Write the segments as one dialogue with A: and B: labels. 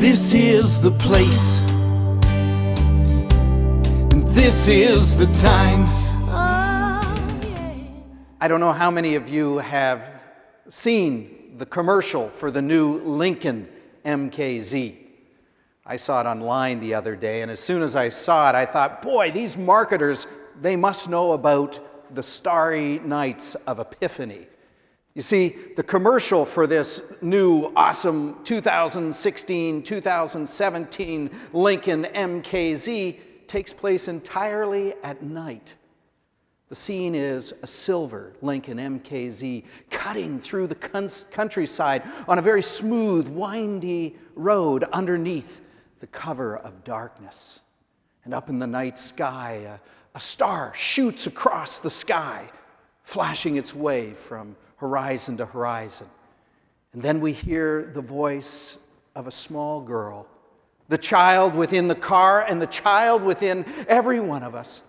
A: This is the place, and this is the time. I don't know how many of you have seen the commercial for the new Lincoln MKZ. I saw it online the other day, and as soon as I saw it, I thought, boy, these marketers, they must know about the starry nights of Epiphany. You see, the commercial for this new awesome 2016-2017 Lincoln MKZ takes place entirely at night. The scene is a silver Lincoln MKZ cutting through the countryside on a very smooth, windy road underneath the cover of darkness. And up in the night sky, a star shoots across the sky, flashing its way from horizon to horizon. And then we hear the voice of a small girl, the child within the car and the child within every one of us.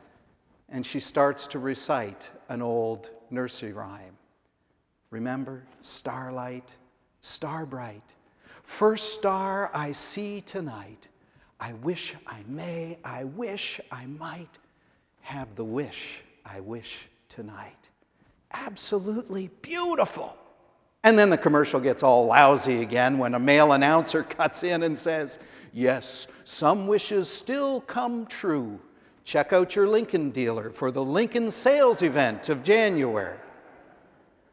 A: And she starts to recite an old nursery rhyme. Remember, starlight, star bright, first star I see tonight. I wish I may, I wish I might have the wish I wish tonight. Absolutely beautiful. And then the commercial gets all lousy again when a male announcer cuts in and says, yes, some wishes still come true. Check out your Lincoln dealer for the Lincoln sales event of January.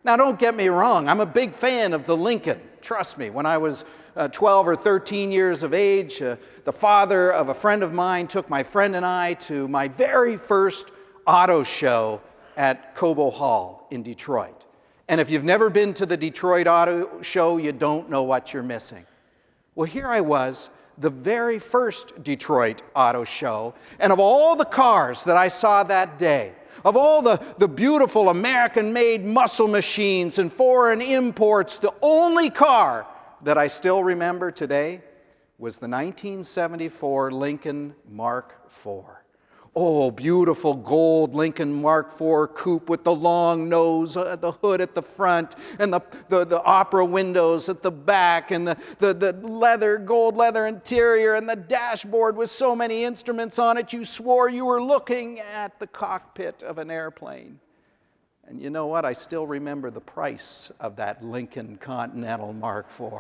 A: Now, don't get me wrong. I'm a big fan of the Lincoln. Trust me, when I was 12 or 13 years of age, the father of a friend of mine took my friend and I to my very first auto show at Cobo Hall in Detroit. And if you've never been to the Detroit Auto Show, you don't know what you're missing. Well, here I was, the very first Detroit Auto Show, and of all the cars that I saw that day, of all the beautiful American-made muscle machines and foreign imports, the only car that I still remember today was the 1974 Lincoln Mark IV. Oh, beautiful gold Lincoln Mark IV coupe with the long nose, the hood at the front, and the opera windows at the back, and the gold leather interior, and the dashboard with so many instruments on it, you swore you were looking at the cockpit of an airplane. And you know what? I still remember the price of that Lincoln Continental Mark IV.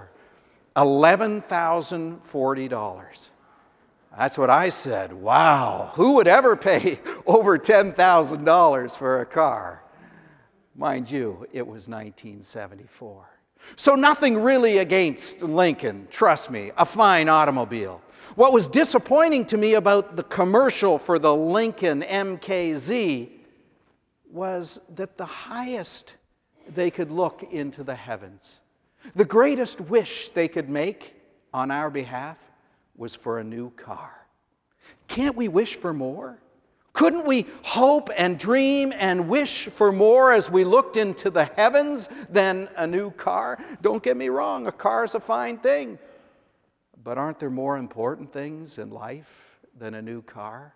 A: $11,040. That's what I said. Wow, who would ever pay over $10,000 for a car? Mind you, it was 1974. So nothing really against Lincoln, trust me, a fine automobile. What was disappointing to me about the commercial for the Lincoln MKZ was that the highest they could look into the heavens, the greatest wish they could make on our behalf, was for a new car. Can't we wish for more? Couldn't we hope and dream and wish for more as we looked into the heavens than a new car? Don't get me wrong, a car is a fine thing. But aren't there more important things in life than a new car?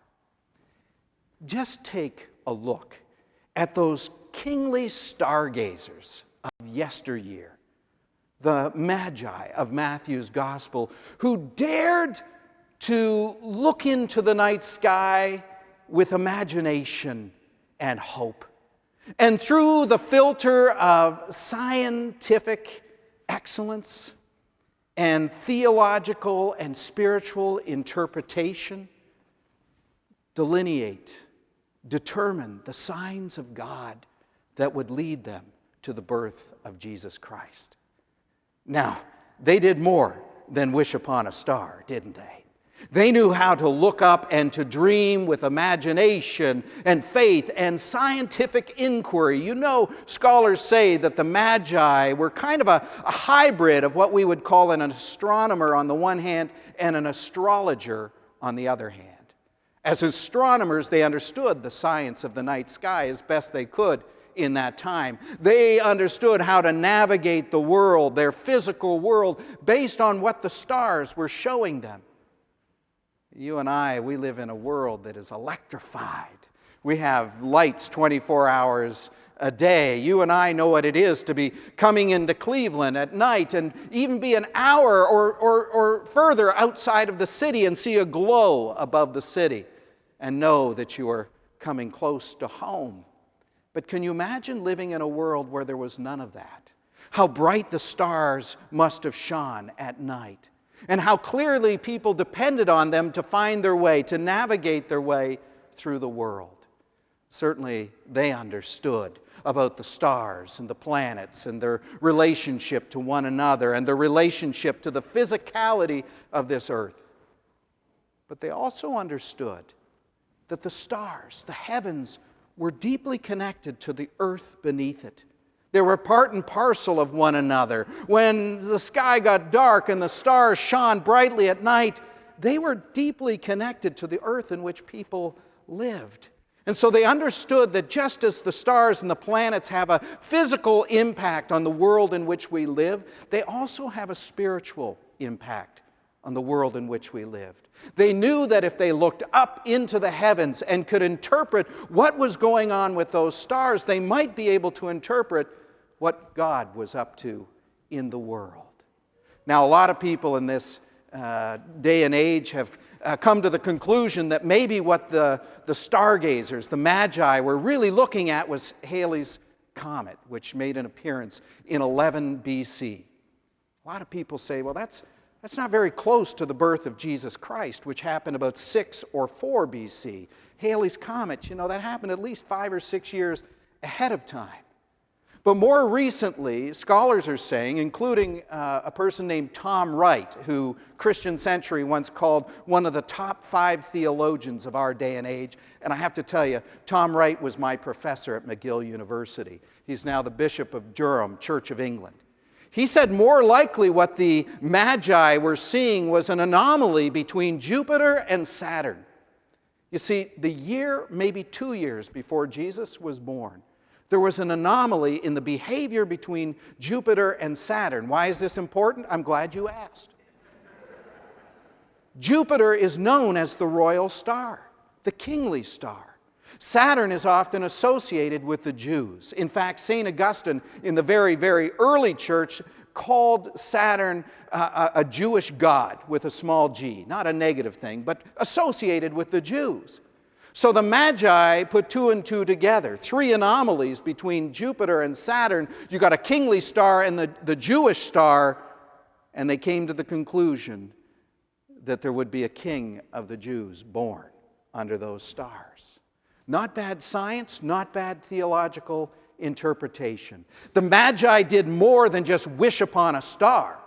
A: Just take a look at those kingly stargazers of yesteryear, the Magi of Matthew's Gospel, who dared to look into the night sky with imagination and hope. And through the filter of scientific excellence and theological and spiritual interpretation, determine the signs of God that would lead them to the birth of Jesus Christ. Now, they did more than wish upon a star, didn't they? They knew how to look up and to dream with imagination and faith and scientific inquiry. You know, scholars say that the Magi were kind of a hybrid of what we would call an astronomer on the one hand and an astrologer on the other hand. As astronomers, they understood the science of the night sky as best they could in that time. They understood how to navigate the world, their physical world, based on what the stars were showing them. You and I, we live in a world that is electrified. We have lights 24 hours a day. You and I know what it is to be coming into Cleveland at night and even be an hour or further outside of the city and see a glow above the city and know that you are coming close to home. But can you imagine living in a world where there was none of that? How bright the stars must have shone at night, and how clearly people depended on them to find their way, to navigate their way through the world. Certainly, they understood about the stars and the planets and their relationship to one another and their relationship to the physicality of this earth. But they also understood that the stars, the heavens, were deeply connected to the earth beneath it. They were part and parcel of one another. When the sky got dark and the stars shone brightly at night, they were deeply connected to the earth in which people lived. And so they understood that just as the stars and the planets have a physical impact on the world in which we live, they also have a spiritual impact on the world in which we lived. They knew that if they looked up into the heavens and could interpret what was going on with those stars, they might be able to interpret what God was up to in the world. Now, a lot of people in this day and age have come to the conclusion that maybe what the stargazers, the Magi, were really looking at was Halley's Comet, which made an appearance in 11 BC. A lot of people say, well, that's not very close to the birth of Jesus Christ, which happened about 6 or 4 BC. Halley's Comet, that happened at least 5 or 6 years ahead of time. But more recently, scholars are saying, including a person named Tom Wright, who Christian Century once called one of the top 5 theologians of our day and age. And I have to tell you, Tom Wright was my professor at McGill University. He's now the Bishop of Durham, Church of England. He said more likely what the Magi were seeing was an anomaly between Jupiter and Saturn. You see, the year, maybe 2 years before Jesus was born, there was an anomaly in the behavior between Jupiter and Saturn. Why is this important? I'm glad you asked. Jupiter is known as the royal star, the kingly star. Saturn is often associated with the Jews. In fact, St. Augustine, in the very, very early church, called Saturn a Jewish god with a small g. Not a negative thing, but associated with the Jews. So the Magi put 2 and 2 together. 3 anomalies between Jupiter and Saturn. You got a kingly star and the Jewish star, and they came to the conclusion that there would be a king of the Jews born under those stars. Not bad science, not bad theological interpretation. The Magi did more than just wish upon a star.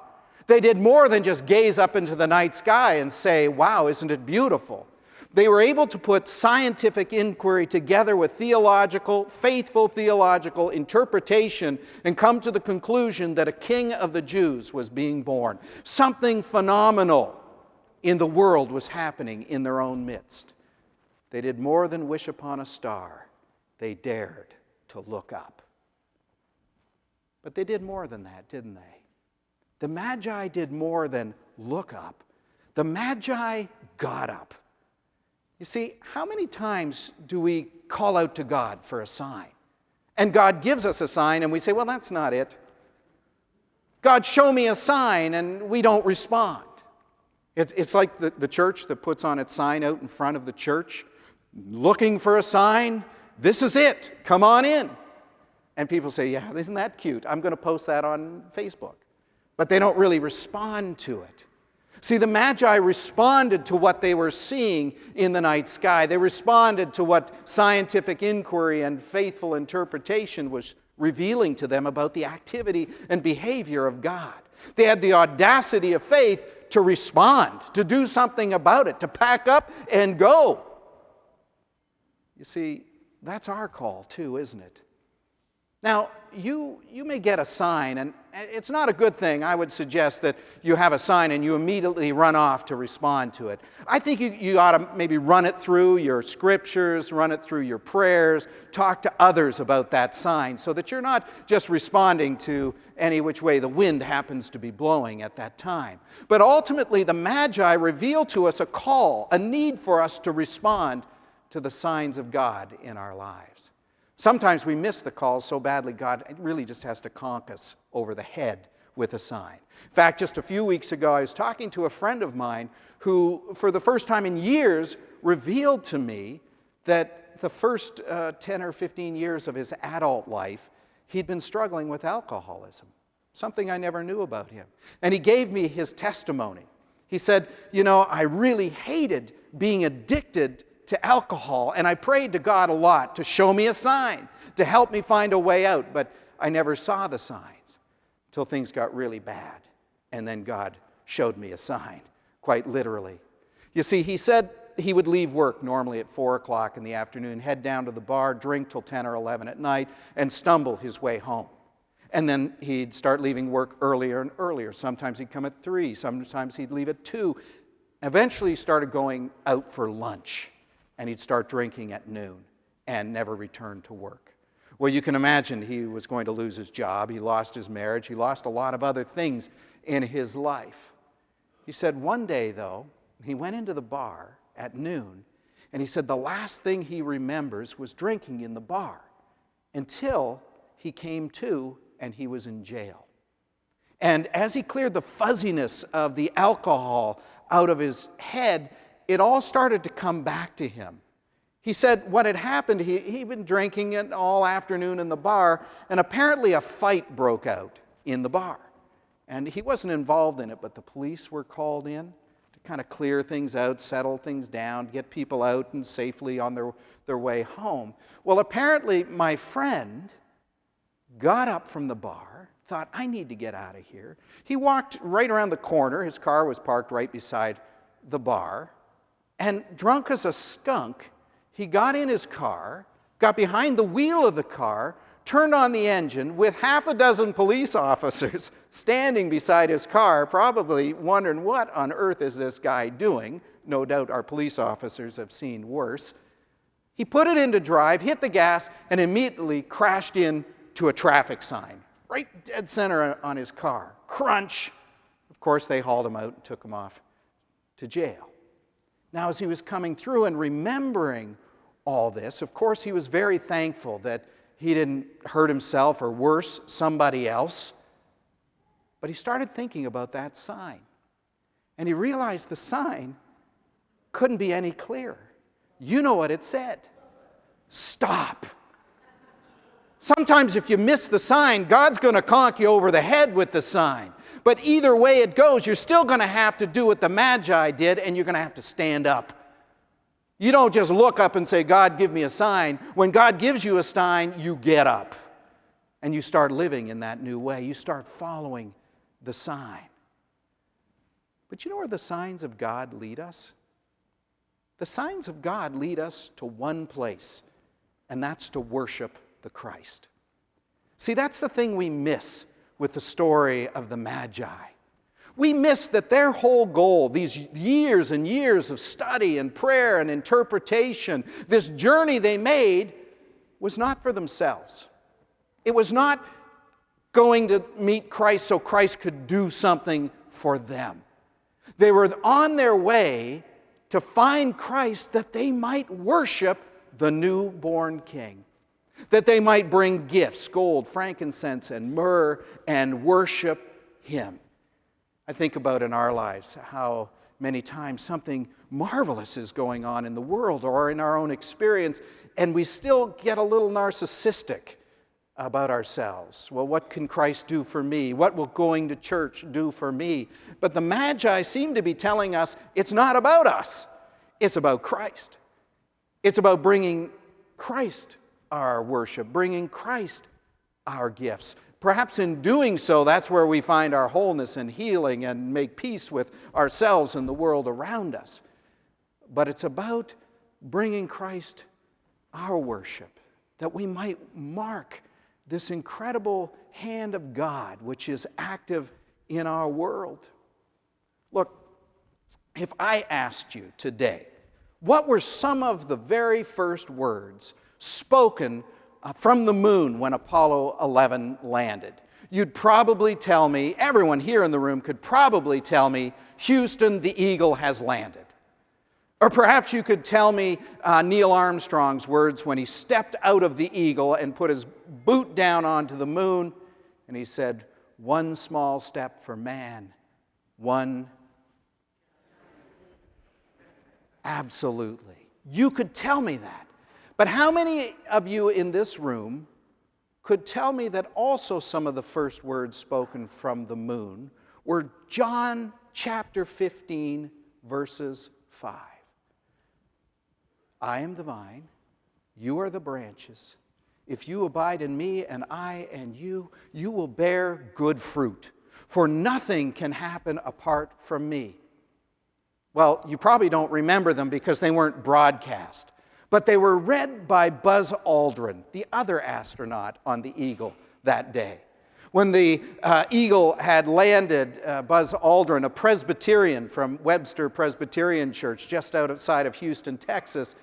A: They did more than just gaze up into the night sky and say, wow, isn't it beautiful? They were able to put scientific inquiry together with faithful theological interpretation and come to the conclusion that a king of the Jews was being born. Something phenomenal in the world was happening in their own midst. They did more than wish upon a star. They dared to look up. But they did more than that, didn't they? The Magi did more than look up. The Magi got up. You see, how many times do we call out to God for a sign? And God gives us a sign and we say, well, that's not it. God, show me a sign, and we don't respond. It's like the church that puts on its sign out in front of the church, looking for a sign. This is it. Come on in. And people say, yeah, isn't that cute? I'm going to post that on Facebook. But they don't really respond to it. See, the Magi responded to what they were seeing in the night sky. They responded to what scientific inquiry and faithful interpretation was revealing to them about the activity and behavior of God. They had the audacity of faith to respond, to do something about it, to pack up and go. You see, that's our call too, isn't it? Now, you may get a sign, and it's not a good thing, I would suggest, that you have a sign and you immediately run off to respond to it. I think you ought to maybe run it through your scriptures, run it through your prayers, talk to others about that sign so that you're not just responding to any which way the wind happens to be blowing at that time. But ultimately, the Magi reveal to us a call, a need for us to respond to the signs of God in our lives. Sometimes we miss the calls so badly, God really just has to conk us over the head with a sign. In fact, just a few weeks ago, I was talking to a friend of mine who, for the first time in years, revealed to me that the first 10 or 15 years of his adult life, he'd been struggling with alcoholism, something I never knew about him. And he gave me his testimony. He said, I really hated being addicted to alcohol, and I prayed to God a lot to show me a sign, to help me find a way out, but I never saw the signs till things got really bad. And then God showed me a sign, quite literally. You see, he said he would leave work normally at 4 o'clock in the afternoon, head down to the bar, drink till 10 or 11 at night, and stumble his way home. And then he'd start leaving work earlier and earlier. Sometimes he'd come at 3, sometimes he'd leave at 2. Eventually he started going out for lunch, and he'd start drinking at noon and never return to work. Well, you can imagine he was going to lose his job. He lost his marriage. He lost a lot of other things in his life. He said one day, though, he went into the bar at noon, and he said the last thing he remembers was drinking in the bar until he came to and he was in jail. And as he cleared the fuzziness of the alcohol out of his head, it all started to come back to him. He said what had happened, he'd been drinking it all afternoon in the bar, and apparently a fight broke out in the bar. And he wasn't involved in it, but the police were called in to kind of clear things out, settle things down, get people out and safely on their way home. Well, apparently my friend got up from the bar, thought, I need to get out of here. He walked right around the corner. His car was parked right beside the bar. And drunk as a skunk, he got in his car, got behind the wheel of the car, turned on the engine with half a dozen police officers standing beside his car, probably wondering what on earth is this guy doing. No doubt our police officers have seen worse. He put it into drive, hit the gas, and immediately crashed into a traffic sign, right dead center on his car. Crunch! Of course, they hauled him out and took him off to jail. Now, as he was coming through and remembering all this, of course, he was very thankful that he didn't hurt himself or worse, somebody else. But he started thinking about that sign. And he realized the sign couldn't be any clearer. You know what it said. Stop. Sometimes if you miss the sign, God's going to conk you over the head with the sign. But either way it goes, you're still going to have to do what the Magi did, and you're going to have to stand up. You don't just look up and say, God, give me a sign. When God gives you a sign, you get up. And you start living in that new way. You start following the sign. But you know where the signs of God lead us? The signs of God lead us to one place, and that's to worship the Christ. See, that's the thing we miss with the story of the Magi. We miss that their whole goal, these years and years of study and prayer and interpretation, this journey they made, was not for themselves. It was not going to meet Christ so Christ could do something for them. They were on their way to find Christ that they might worship the newborn King, that they might bring gifts, gold, frankincense, and myrrh, and worship Him. I think about in our lives how many times something marvelous is going on in the world or in our own experience, and we still get a little narcissistic about ourselves. Well, what can Christ do for me? What will going to church do for me? But the Magi seem to be telling us it's not about us. It's about Christ. It's about bringing Christ our worship, bringing Christ our gifts. Perhaps in doing so, that's where we find our wholeness and healing and make peace with ourselves and the world around us. But it's about bringing Christ our worship, that we might mark this incredible hand of God which is active in our world. Look, if I asked you today, what were some of the very first words spoken from the moon when Apollo 11 landed? You'd probably tell me, everyone here in the room could probably tell me, Houston, the Eagle has landed. Or perhaps you could tell me Neil Armstrong's words when he stepped out of the Eagle and put his boot down onto the moon, and he said, "One small step for man, one..." Absolutely. You could tell me that. But how many of you in this room could tell me that also some of the first words spoken from the moon were John chapter 15, verses 5. "I am the vine, you are the branches. If you abide in me and I in you, you will bear good fruit. For nothing can happen apart from me." Well, you probably don't remember them because they weren't broadcast. But they were read by Buzz Aldrin, the other astronaut on the Eagle that day. When the Eagle had landed, Buzz Aldrin, a Presbyterian from Webster Presbyterian Church just outside of Houston, Texas,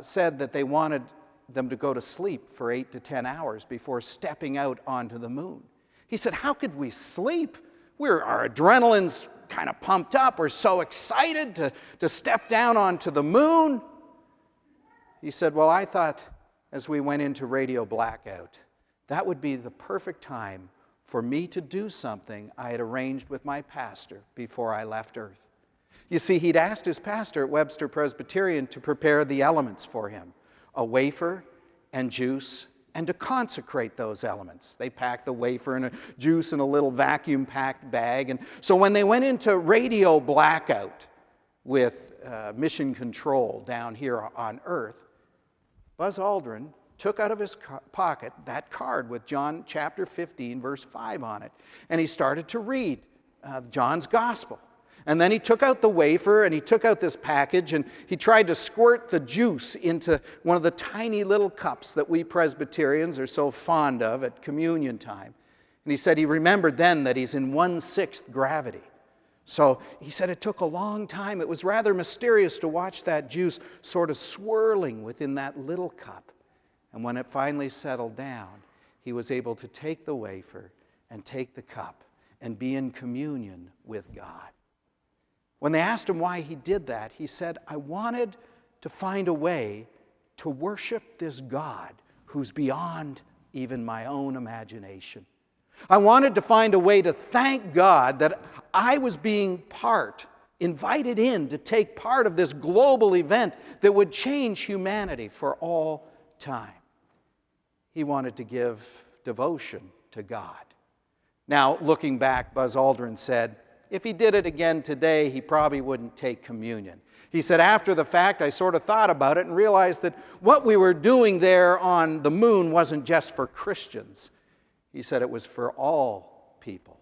A: said that they wanted them to go to sleep for 8 to 10 hours before stepping out onto the moon. He said, "How could we sleep? Our adrenaline's kind of pumped up. We're so excited to step down onto the moon." He said, "Well, I thought as we went into radio blackout, that would be the perfect time for me to do something I had arranged with my pastor before I left Earth." You see, he'd asked his pastor at Webster Presbyterian to prepare the elements for him, a wafer and juice, and to consecrate those elements. They packed the wafer and a juice in a little vacuum-packed bag. And so when they went into radio blackout with mission control down here on Earth, Buzz Aldrin took out of his pocket that card with John chapter 15, verse 5 on it, and he started to read John's gospel. And then he took out the wafer and he took out this package and he tried to squirt the juice into one of the tiny little cups that we Presbyterians are so fond of at communion time. And he said he remembered then that he's in 1/6 gravity. So he said it took a long time. It was rather mysterious to watch that juice sort of swirling within that little cup. And when it finally settled down, he was able to take the wafer and take the cup and be in communion with God. When they asked him why he did that, he said, "I wanted to find a way to worship this God who's beyond even my own imagination. I wanted to find a way to thank God that I was being invited in to take part of this global event that would change humanity for all time." He wanted to give devotion to God. Now, looking back, Buzz Aldrin said, if he did it again today, he probably wouldn't take communion. He said, "After the fact, I sort of thought about it and realized that what we were doing there on the moon wasn't just for Christians." He said it was for all people,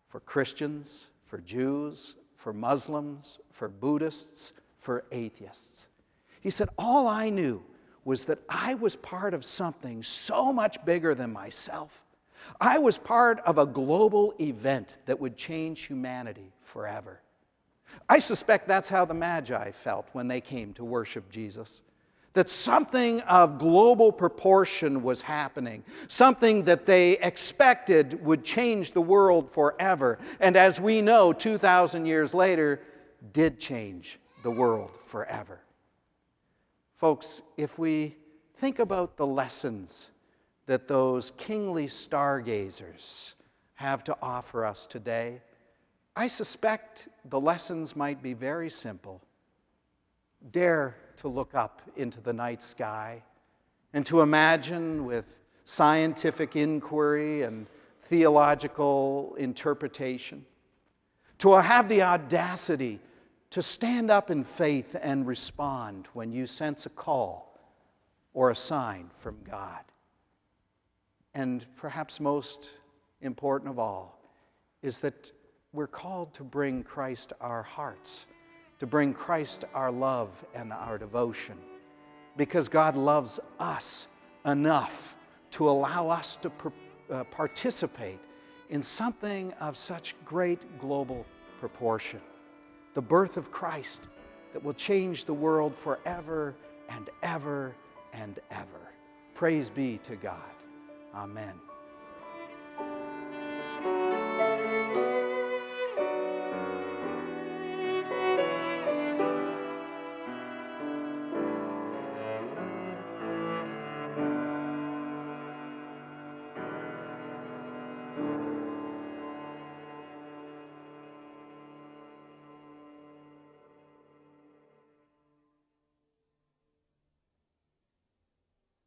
A: for Christians, for Jews, for Muslims, for Buddhists, for atheists. He said, "All I knew was that I was part of something so much bigger than myself. I was part of a global event that would change humanity forever." I suspect that's how the Magi felt when they came to worship Jesus. That something of global proportion was happening, something that they expected would change the world forever. And as we know, 2,000 years later, did change the world forever. Folks, if we think about the lessons that those kingly stargazers have to offer us today, I suspect the lessons might be very simple. Dare to look up into the night sky and to imagine with scientific inquiry and theological interpretation, to have the audacity to stand up in faith and respond when you sense a call or a sign from God. And perhaps most important of all is that we're called to bring Christ our hearts, to bring Christ our love and our devotion, because God loves us enough to allow us to participate in something of such great global proportion, the birth of Christ that will change the world forever and ever and ever. Praise be to God. Amen.